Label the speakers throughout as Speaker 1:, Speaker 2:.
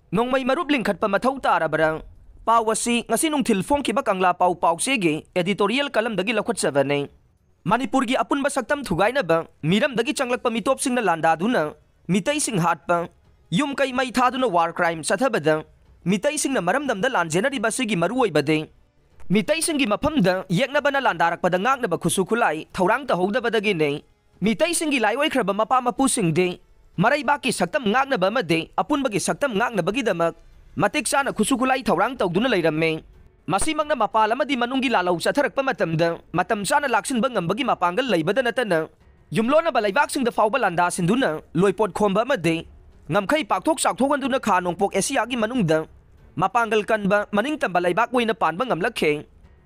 Speaker 1: Nongmay marup lingkhat pa mathau tarabarang pawasi ngasi nungthil phongkiba kangla pausege editorial kalamdagi lakhotjabane. Manipurgi apunba saktam thugainaba miramdagi changlakpa mitopsingna landaduna mitaising hatpa yum kai mai thaduna war crime sathabada mitaisingna maramdamda lanjenariba sigi maruoibade mitaisinggi mafamda yeknabana landarakpada ngaknaba khusukhulai thaurang tahodabadagi ne mitaisinggi laiwaikraba mapa mapusingde maraibaki saktam ngaknaba amade apunbagi saktam ngaknabagi matik sana khusukhulai thaurang tawduna leiramme masimangna mapal amadi manunggi lalau chatharakpa matam sana laksinba ngambagi mapangal leibada natana yumlona balaibaksingda fawba landa sinduna loipot khomba amade ngamkhai pakthok sakthokanduna kha nongpok asiagi manungda mapangal kanba maningtamba laibak oina panba ngamlakhe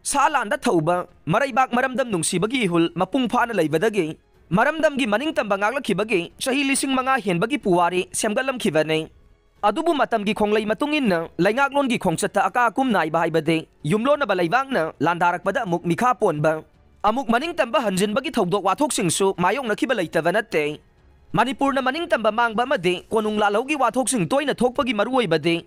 Speaker 1: sa landa thauba maraibak maramdam nungsibagi hul mapung phana leibadagi maramdamgi maningtamba ngaklakhibagi chahi lising manga henbagi puwari semgalamkhibane adubu matamgi khonglei matungin laingaklongi khongchatta akakum naiba haibade yumlona balaibangna landarakpada amuk mikha ponba amuk maningtamba hanjinbagi thodok wathoksingsu mayongnakiba leitaba natte Manipur na maningtamba mangba amade konung lalaugi wathoksing toina thokpagi maruoibade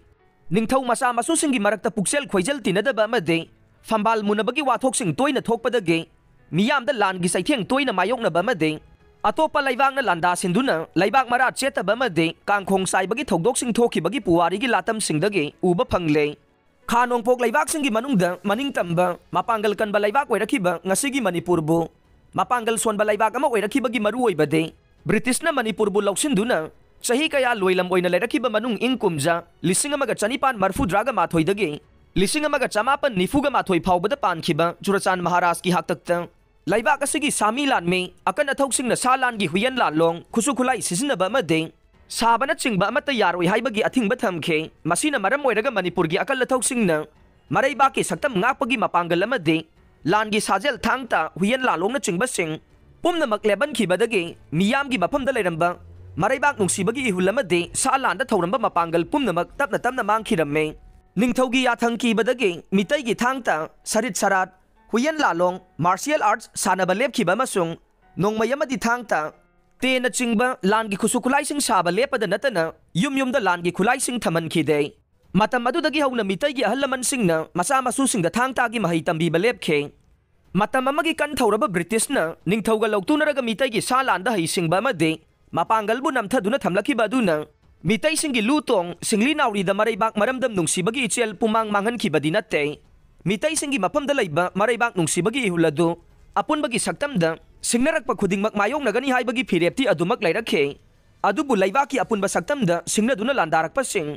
Speaker 1: ningthau masa masusinggi marakta puksel khoijal tinadaba amade fambal munabagi wathoksing toina thokpadage miyamda langi saitheng toina mayoknaba amade atopa laibangna landa sinduna laibak mara chetaba amade kangkhong saibagi thodok thokhibagi puwarigi latam singdage uba phangle khanong pok laibak singgi manungda maningtamba mapangal kanba laibak oirakiba ngasigi Manipur bu mapangal sonba laibak ama oirakibagi maruoibade British na Manipur bu lausinduna sahi kaya loilam oina lerakiba manung inkumja lisingamaga chanipan marfu draga mathoidage lisingamaga chamapan nifuga mathoi phawbada pankhiba Churachan Maharaj ki haktakta laibak asigi samilan me akan athoksing na salan gi huyan lalong khusukhulai sisinaba amade sabana chingba amata yaroi haibagi athingba thamkhe masina maram oiraga Manipur gi akal athoksing na maraiba ki saktam ngakpagi mapangal amade langi sajel thangta huyan lalong na chingba sing pumnamak leban khibadage miyamgi mafamda leiramba maraibak nungsibagi ihul amade salanda thoramba mapangal pumnamak tapna tamna mangkhiramme ningthaugi yathang kibadage mitaigi thangta sarit sarat huyan lalong martial arts sanaba lepkhiba masung nongmay amadi thangta tena chingba langi khusukhulaising saba lepada natana yumda langi khulaising thamankhide matam adudagi hauna mitaigi ahallamansingna masa masusingda thangtagi mahai tambiba lepkhe matam amagi kan thauraba British na ningthauga loktunaraga mitaigi salanda haisingba amade mapangal bu namthaduna thamlakhiba aduna mitai singi lutong singli nauri da maraibak maramdam nungsibagi ichel pumang manghankibadi natte mitai singi mafamda leiba maraibak nungsibagi ihuladu apunbagi saktamda singnarakpa khudingmak mayongnagani haibagi phirepti adumak leirakhe adubu leibaki apunba saktamda singnaduna landarakpa sing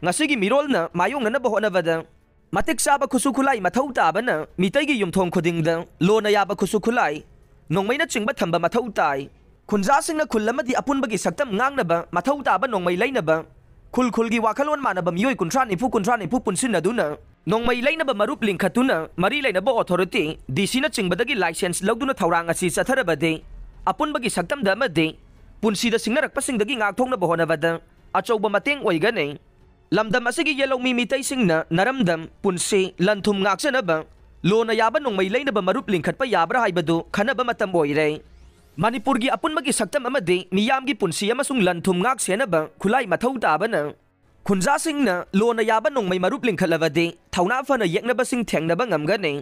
Speaker 1: ngasigi mirolna mayongnana bahonabada matik saba khusukhulai mathau tabana mitaigi yumthong khudingda lona yaba khusukhulai nongmaina chingba thamba mathau tai khunja singna khulamadi apunbagi saktam ngangnaba mathau taba nongmai leinaba khulgi wakhalon manaba miyoi kunthra nifu punsinaduna nongmai leinaba marup lingkhatuna mari leinaba authority DC na chingbadagi license lawduna thaurang asi chatharabade apunbagi saktam da amade punsida singnarakpa singdagi ngakthongna bahonabada achauba mateng oigane lamdam asigi yellow mi mitai singna naramdam punsi lanthum ngaksanaba lona yaba nongmai leinaba marup lingkhatpa yabra haibadu khanaba matam oire Manipurgi apunbagi saktam amade miyamgi punsi amasung lanthum ngak senaba khulai mathau tabana khunja singna lona yaba nongmai marup lingkhalavade thauna fana yeknaba sing thengnaba ngamgane